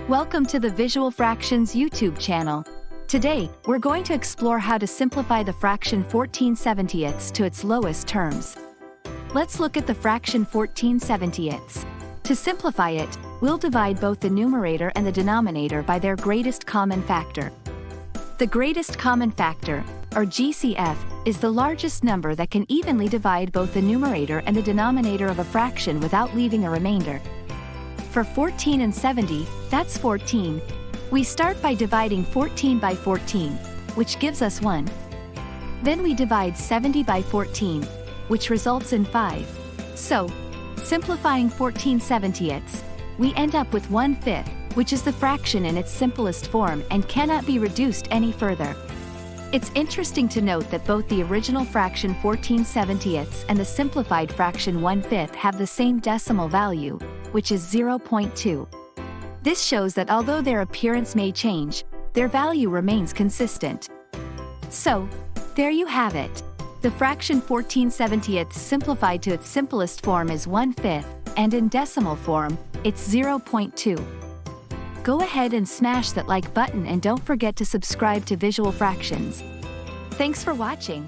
Welcome to the Visual Fractions YouTube channel. Today, we're going to explore how to simplify the fraction 14/70ths to its lowest terms. Let's look at the fraction 14/70ths. To simplify it, we'll divide both the numerator and the denominator by their greatest common factor. The greatest common factor, or GCF, is the largest number that can evenly divide both the numerator and the denominator of a fraction without leaving a remainder. For 14 and 70, that's 14. We start by dividing 14 by 14, which gives us 1. Then we divide 70 by 14, which results in 5. So, simplifying 14/70ths, we end up with 1/5, which is the fraction in its simplest form and cannot be reduced any further. It's interesting to note that both the original fraction 14/70ths and the simplified fraction 1/5 have the same decimal value, which is 0.2. This shows that although their appearance may change, their value remains consistent. So, there you have it. The fraction 14/70ths simplified to its simplest form is 1/5, and in decimal form, it's 0.2. Go ahead and smash that like button and don't forget to subscribe to Visual Fractions. Thanks for watching.